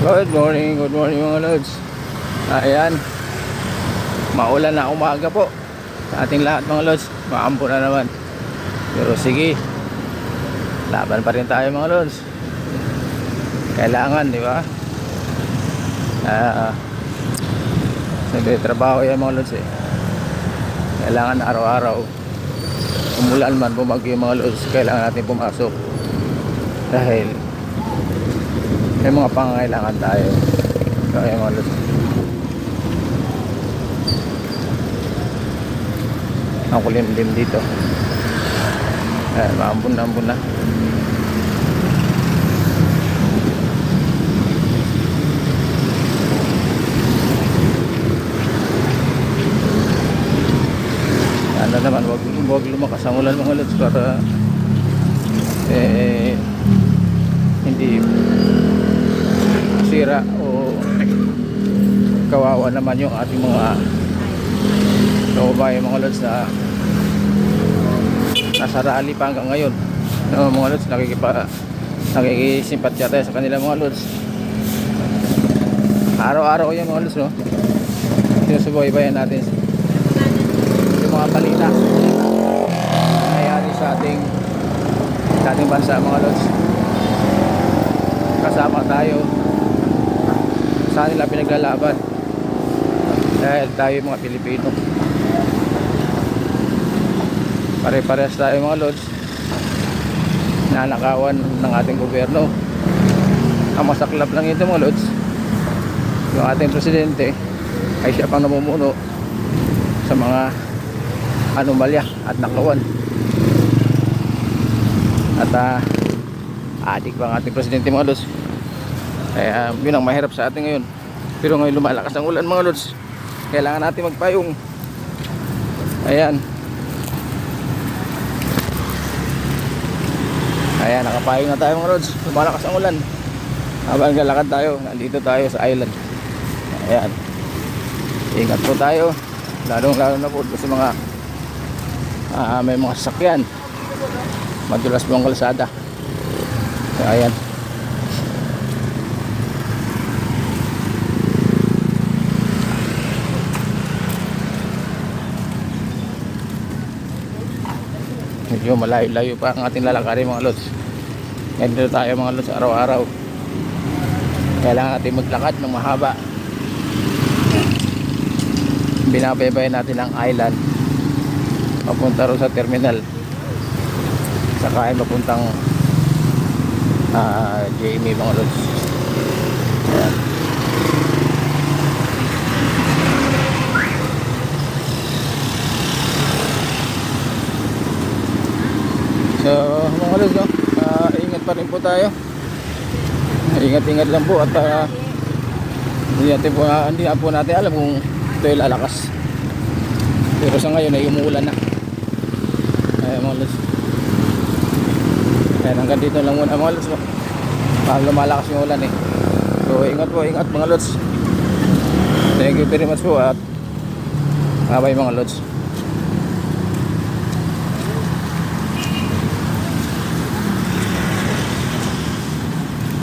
Good morning mga lods. Ayan, maulan na umaga po sa ating lahat mga lods. Maampo na naman. Pero sige, laban pa rin tayo mga lods. Kailangan, di ba? Nagtatrabaho yan mga lods eh. Kailangan araw-araw, umulan man, bumagyo mga lods, kailangan natin pumasok. Dahil may mga pangangailangan tayo. Kaya mga lods, ang kulimlim dito. Ayan, maambun na. Ano naman, wag lumakas ang ulan mga lods para hindi sira o kawawa naman yung ating mga kababayan mga lods na nasa rally pa hanggang ngayon. No, mga lods, nakikisimpatya tayo sa kanila mga lods. Araw-araw yan mga lods, no? Sinusubaybayan natin yung mga balita nangyayari sa ating bansa mga lods. Kasama tayo sa nila pinaglalaban dahil tayo mga Pilipino, pare-parehas tayo mga lods, nanakawan ng ating gobyerno. Ang masaklap lang ito mga lods, yung ating presidente ay siya pang namumuno sa mga anomalya at nakawan. At adik pa ang ating presidente mga lods. Kaya yun ang mahirap sa atin ngayon. Pero ngayon lumalakas ang ulan mga lods, kailangan natin magpayong. Ayan, nakapayong na tayo mga lods. Lumalakas ang ulan. Habang naglalakad tayo, nandito tayo sa island. Ayan, ingat po tayo, lalo na po sa mga may mga sasakyan. Madulas po ang kalsada. Ayan, medyo malayo-layo pa ang ating lalakarin mga lods. Ganito tayo mga lods araw-araw. Kailangan natin maglakad ng mahaba. Binabaybayan natin ang island papunta rin sa terminal, saka ay papuntang JME mga lods. Ayan. So mga lods, no? Ingat pa rin po tayo. Ingat lang po at hindi na po natin alam kung ito'y lalakas. Pero sa ngayon ay umuulan na. Ayan mga lods. Ayan, hanggang dito lang muna mga lods, no? Parang lumalakas yung ulan eh. So ingat mga lods. Thank you very much po at bye mga lods.